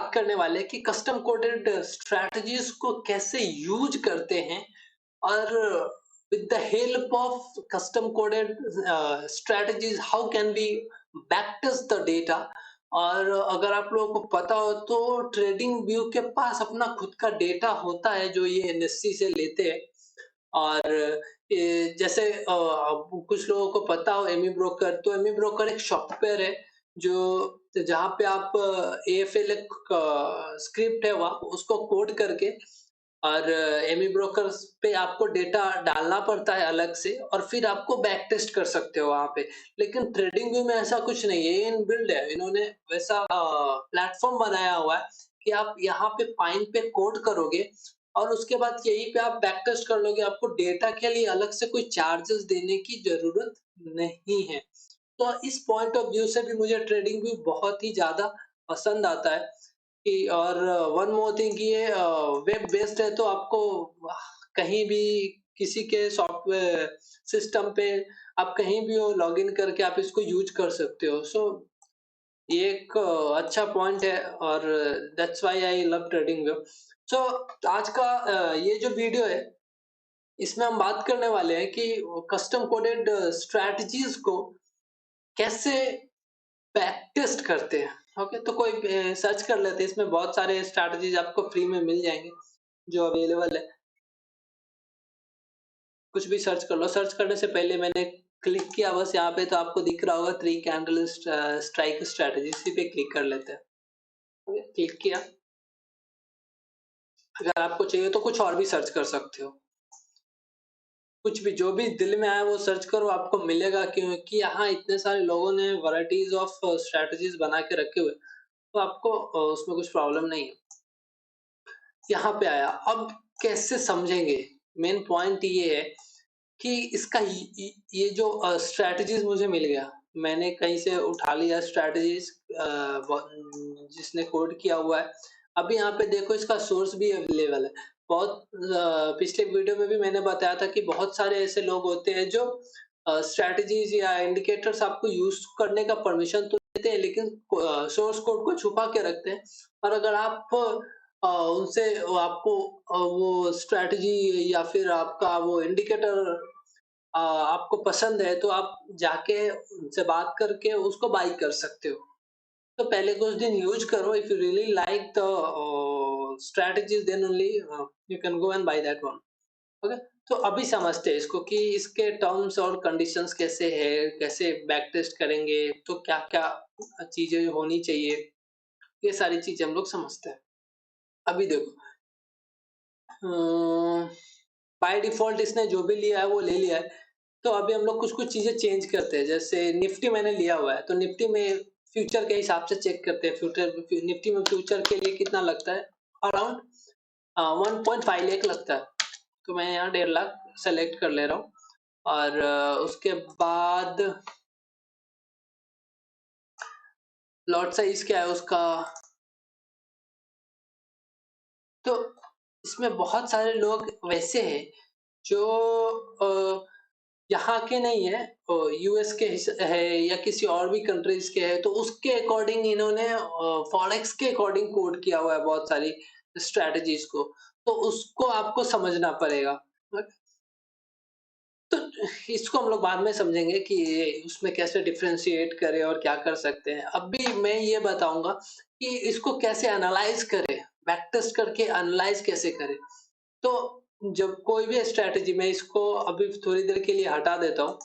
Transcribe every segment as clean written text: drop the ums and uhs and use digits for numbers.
बात करने वाले हैं कि कस्टम कोडेड स्ट्रैटेजीज को कैसे यूज करते हैं और with the help of custom coded strategies how can we backtest the data। और अगर आप लोगों को पता हो तो ट्रेडिंग व्यू के पास अपना खुद का डेटा होता है जो ये एनएससी से लेते हैं। और जैसे कुछ लोगों को पता हो एमी ब्रोकर, तो एमी ब्रोकर एक सॉफ्टवेयर है जो जहाँ पे आप एएफएल स्क्रिप्ट है वहाँ उसको कोड करके और एमी ब्रोकर्स पे आपको डेटा डालना पड़ता है अलग से और फिर आपको बैक टेस्ट कर सकते हो वहाँ पे। लेकिन ट्रेडिंग व्यू में ऐसा कुछ नहीं है, ये इनबिल्ड है। इन्होंने वैसा प्लेटफॉर्म बनाया हुआ है कि आप यहाँ पे पाइन पे कोड करोगे और उसके बाद यहीं पे आप बैक टेस्ट कर लोगे। आपको डेटा के लिए अलग से कोई चार्जेस देने की जरूरत नहीं है। तो इस पॉइंट ऑफ व्यू से भी मुझे ट्रेडिंग व्यू बहुत ही ज़्यादा पसंद आता है कि और वन मोर थिंग ये वेब बेस्ड है तो आपको कहीं भी किसी के सॉफ्टवेयर सिस्टम पे आप कहीं भी हो लॉगिन करके आप इसको यूज कर सकते हो। सो ये एक अच्छा पॉइंट है और that's why I love TradingView. So आज का ये जो वीडियो है इसमें हम बात करने वाले हैं कि कस्टम कोडेड स्ट्रैटेजीज को कैसे बैक टेस्ट करते हैं। ओके, तो कोई सर्च कर लेते हैं, इसमें बहुत सारे स्ट्रैटेजीज आपको फ्री में मिल जाएंगे जो अवेलेबल है। कुछ भी सर्च कर लो। सर्च करने से पहले मैंने क्लिक किया बस यहाँ पे, तो आपको दिख रहा होगा 3 कैंडल स्ट्राइक स्ट्रैटेजी, इसी पे क्लिक कर लेते हैं। ओके, क्लिक किया। अगर आपको चाहिए तो कुछ और भी सर्च कर सकते हो, कुछ भी जो भी दिल में आए वो सर्च करो, आपको मिलेगा। क्योंकि यहाँ इतने सारे लोगों ने वैरायटीज ऑफ स्ट्रैटेजीज बना के रखे हुए, तो आपको उसमें कुछ प्रॉब्लम नहीं है। यहाँ पे आया, अब कैसे समझेंगे? मेन पॉइंट ये है कि इसका ये जो स्ट्रैटेजीज मुझे मिल गया, मैंने कहीं से उठा लिया स्ट्रैटेजीज जिसने कोड किया हुआ है। अभी यहाँ पे देखो इसका सोर्स भी अवेलेबल है। बहुत पिछले वीडियो में भी मैंने बताया था कि बहुत सारे ऐसे लोग होते हैं जो स्ट्रैटेजीज या इंडिकेटर्स आपको यूज करने का परमिशन तो देते हैं, लेकिन सोर्स कोड को छुपा के रखते हैं। और अगर आप उनसे आपको वो स्ट्रैटेजी या फिर आपका वो इंडिकेटर आपको पसंद है तो आप जाके उनसे बात करके उसको बाय कर सकते हो। तो पहले कुछ दिन यूज करो, if you really like the strategies then only you can go and buy that one. Okay, तो अभी समझते हैं इसको कि इसके टर्म्स और कंडीशंस कैसे है, कैसे बैक टेस्ट करेंगे, तो क्या क्या चीजें होनी चाहिए, ये सारी चीजें हम लोग समझते हैं। अभी देखो, बाय डिफॉल्ट इसने जो भी लिया है वो ले लिया है। तो अभी हम लोग कुछ-कुछ चीज़ें चेंज करते हैं। जैसे निफ्टी मैंने लिया हुआ है, तो निफ्टी में फ्यूचर के हिसाब से चेक करते हैं। निफ्टी में फ्यूचर के लिए कितना लगता है? अराउंड 1.5 लाख लगता है। तो मैं यहाँ 1.5 लाख सेलेक्ट कर ले रहा हूँ और उसके बाद लॉट साइज़ क्या है उसका? तो इसमें बहुत सारे लोग वैसे हैं जो यहाँ के नहीं है, यूएस के है या किसी और भी कंट्रीज के है, तो उसके अकॉर्डिंग इन्होंने फॉरेक्स के अकॉर्डिंग कोड किया हुआ है बहुत सारी स्ट्रैटेजीज को, तो उसको आपको समझना पड़ेगा। तो इसको हम लोग बाद में समझेंगे कि उसमें कैसे डिफरेंशिएट करें और क्या कर सकते हैं। अभी मैं ये बताऊंगा कि इसको कैसे एनालाइज करें, बैक टेस्ट करके एनालाइज कैसे करें। तो जब कोई भी स्ट्रैटेजी, मैं इसको अभी थोड़ी देर के लिए हटा देता हूँ।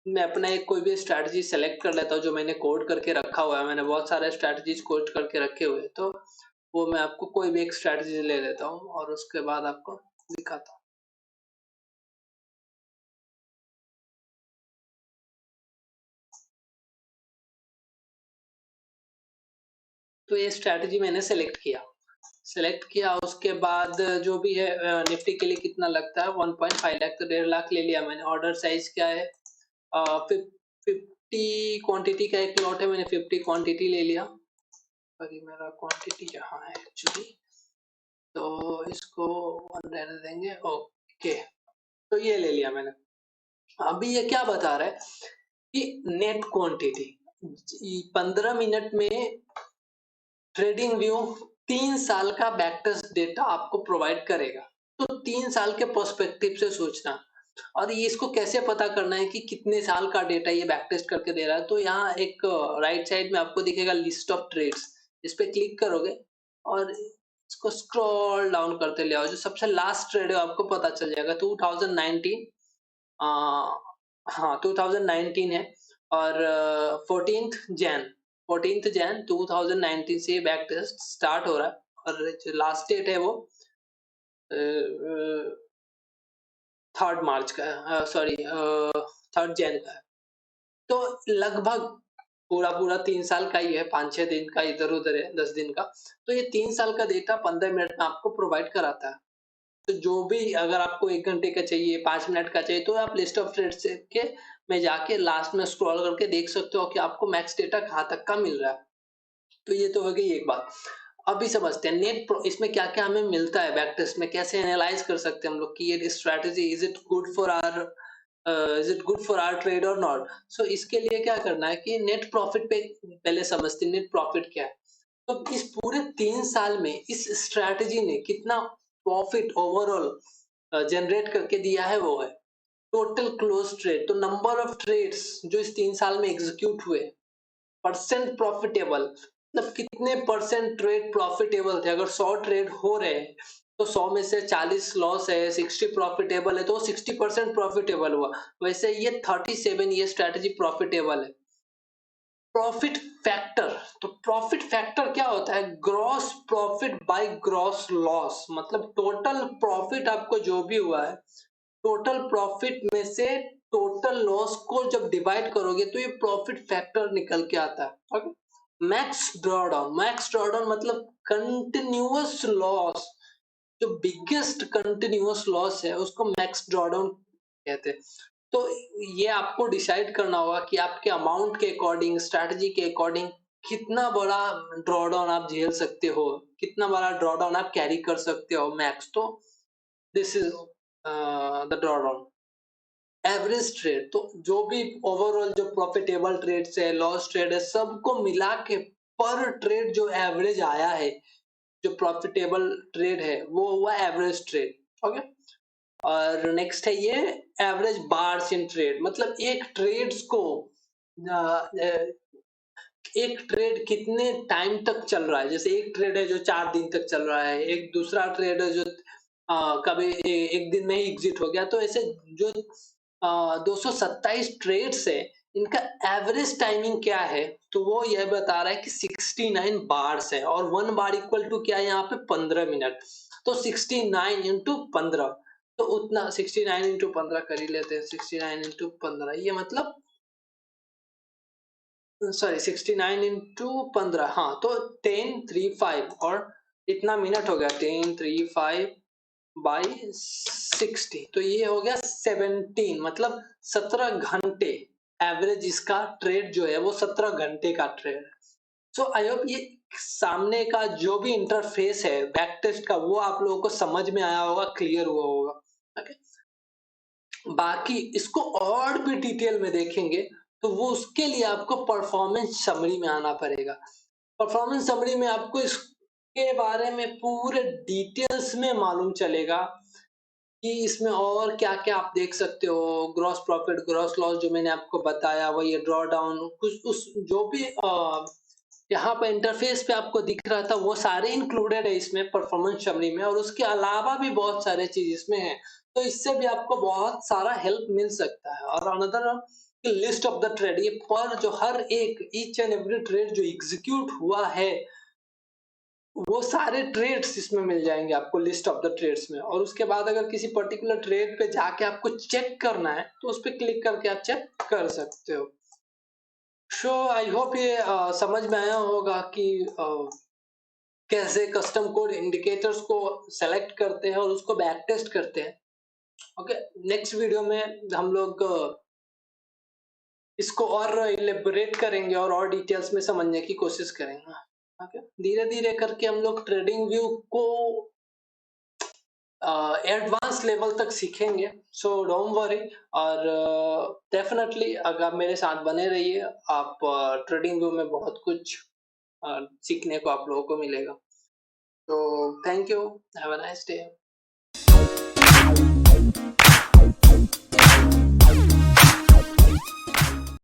मैं अपना एक कोई भी स्ट्रैटेजी सेलेक्ट कर लेता हूँ जो मैंने कोड करके रखा हुआ है। मैंने बहुत सारे स्ट्रैटेजीज कोड करके रखे हुए हैं, तो वो मैं आपको कोई भी एक स्ट्रैटेजी ले लेता हूँ और उसके बाद आपको दिखाता हूँ। तो ये स्ट्रैटेजी मैंने सेलेक्ट किया। उसके बाद जो भी है निफ्टी के लिए कितना लगता है 1.5 लाख, तो 1.5 लाख ले लिया मैंने। ऑर्डर साइज क्या है? 50 क्वांटिटी का एक लॉट है, मैंने 50 क्वांटिटी ले लिया। और ये मेरा क्वांटिटी यहाँ है एक्चुअली, तो इसको 1 रहने देंगे। ओके, तो ये ले लिया मैंने। अभी ये क्या बता रहा है कि नेट क्वांटिटी 15 मिनट में ट्रेडिंग व्यू 3 साल का बैक टेस्ट डेटा आपको प्रोवाइड करेगा। तो 3 साल के पर्सपेक्टिव से सोचना और ये इसको कैसे पता करना है कि कितने साल का डेटा ये बैक टेस्ट करके दे रहा है। तो यहाँ एक राइट साइड में आपको दिखेगा लिस्ट ऑफ ट्रेड्स, इस पे क्लिक करोगे और इसको स्क्रॉल डाउन करते ले आओ, जो सबसे लास्ट ट्रेड है आपको पता चल जाएगा 2019। अ, हाँ 2019 है और 14th जैन 2019 से बैक टेस्ट स्टार्ट हो रहा है और जो लास्ट डेट है वो 3rd मार्च का है, सॉरी 3rd जैन का है। तो लगभग पूरा पूरा 3 साल का ही है, 5-6 दिन का इधर उधर है, 10 दिन का। तो ये 3 साल का डेटा 15 मिनट में आपको प्रोवाइड कराता है। तो जो भी अगर आपको 1 घंटे का चाहिए, 5 मिनट का चाहिए, तो आप लिस्ट ऑफ ट्रेड्स के में जाके लास्ट में स्क्रॉल करके देख सकते हो कि आपको मैक्स डेटा कहाँ तक का मिल रहा है। तो ये तो हो गई एक बात। अभी समझते हैं इसमें क्या-क्या हमें मिलता है बैक टेस्ट में, कैसे एनालाइज़ कर सकते हैं हम लोग कि ये strategy is it good for our trade और नॉट? सो इसके लिए क्या करना है कि नेट प्रॉफिट पे पहले समझते हैं, नेट प्रॉफिट क्या है? तो इस पूरे 3 साल में इस स्ट्रैटेजी ने कितना प्रॉफिट ओवरऑल जनरेट करके दिया है वो है टोटल क्लोज ट्रेड। तो नंबर ऑफ ट्रेड्स जो इस 3 साल में एग्जीक्यूट हुए, परसेंट प्रॉफिटेबल मतलब कितने परसेंट ट्रेड प्रॉफिटेबल थे। अगर 100 ट्रेड हो रहे हैं तो 100 में से 40 लॉस है, 60 प्रॉफिटेबल है, तो 60% प्रॉफिटेबल हुआ। वैसे ये 37 ये स्ट्रैटेजी प्रॉफिटेबल है। प्रॉफिट फैक्टर, तो प्रॉफिट फैक्टर क्या होता है? Gross profit by gross loss, मतलब टोटल प्रॉफिट आपको जो भी हुआ है, टोटल प्रॉफिट में से टोटल लॉस को जब डिवाइड करोगे तो ये प्रॉफिट फैक्टर निकल के आता है। ओके, मैक्स ड्रॉडाउन मतलब कंटिन्यूअस लॉस, जो बिगेस्ट कंटिन्यूअस लॉस है उसको मैक्स ड्रॉडाउन कहते हैं। तो ये आपको डिसाइड करना होगा कि आपके अमाउंट के अकॉर्डिंग, स्ट्रैटेजी के अकॉर्डिंग कितना बड़ा ड्रॉडाउन आप झेल सकते हो, कितना बड़ा ड्रॉडाउन आप कैरी कर सकते हो मैक्स। तो this is the drawdown. Average trade, तो जो भी ओवरऑल जो प्रॉफिटेबल ट्रेड्स है, लॉस ट्रेड है, सबको मिला के पर ट्रेड जो एवरेज आया है, जो प्रॉफिटेबल ट्रेड है वो हुआ एवरेज ट्रेड। ओके, और नेक्स्ट है ये एवरेज बार्स इन ट्रेड, मतलब एक ट्रेड्स को एक ट्रेड कितने टाइम तक चल रहा है। जैसे एक ट्रेड है जो 4 दिन तक चल रहा है, एक दूसरा ट्रेड है जो कभी एक दिन में ही एग्जिट हो गया। तो ऐसे जो 227 ट्रेड्स है, इनका एवरेज टाइमिंग क्या है? तो वो ये बता रहा है कि 69 बार्स है और 1 बार इक्वल टू क्या है यहाँ पे 15 मिनट। तो 69 इंटू 15, तो उतना 69 इंटू 15 कर ही लेते हैं। 69 इंटू 15 ये मतलब सॉरी 69 इंटू 15, हाँ तो 1035 और इतना मिनट हो गया 1035 बाई 60, तो ये हो गया 17, मतलब 17 घंटे। एवरेज इसका ट्रेड जो है वो 17 घंटे का ट्रेड है। सो आई होप ये सामने का जो भी इंटरफेस है बैक टेस्ट का वो आप लोगों को समझ में आया होगा, क्लियर हुआ होगा। ओके, बाकी इसको और भी डिटेल में देखेंगे तो वो उसके लिए आपको परफॉर्मेंस समरी में आना पड़ेगा। परफॉर्मेंस समरी में आपको इसके बारे में पूरे डिटेल्स में मालूम चलेगा कि इसमें और क्या-क्या आप देख सकते हो। ग्रॉस प्रॉफिट, ग्रॉस लॉस जो मैंने आपको बताया, वही ड्रॉ डाउन, कुछ उस जो भी यहाँ पे इंटरफेस पे आपको दिख रहा था वो सारे इंक्लूडेड है इसमें परफॉर्मेंस समरी में, और उसके अलावा भी बहुत सारे चीज इसमें है। तो इससे भी आपको बहुत सारा हेल्प मिल सकता है। और another list of the trade, ये पर जो हर एक ईच एंड एवरी ट्रेड जो एग्जीक्यूट हुआ है वो सारे ट्रेड्स इसमें मिल जाएंगे आपको लिस्ट ऑफ द ट्रेड्स में। और उसके बाद अगर किसी पर्टिकुलर ट्रेड पे जाके आपको चेक करना है तो उस पर क्लिक करके आप चेक कर सकते हो। सो आई होप ये समझ में आया होगा कि कैसे कस्टम कोड इंडिकेटर्स को सेलेक्ट करते हैं और उसको बैक टेस्ट करते हैं। ओके, नेक्स्ट वीडियो में हम लोग इसको और इलेबोरेट करेंगे और डिटेल्स में समझने की कोशिश करेंगे। ओके, धीरे धीरे करके हम लोग ट्रेडिंग व्यू को एडवांस लेवल तक सीखेंगे। सो डोंट वरी, और डेफिनेटली अगर मेरे साथ बने रहिए, आप ट्रेडिंग व्यू में बहुत कुछ सीखने को आप लोगों को मिलेगा। तो thank you, have a nice day.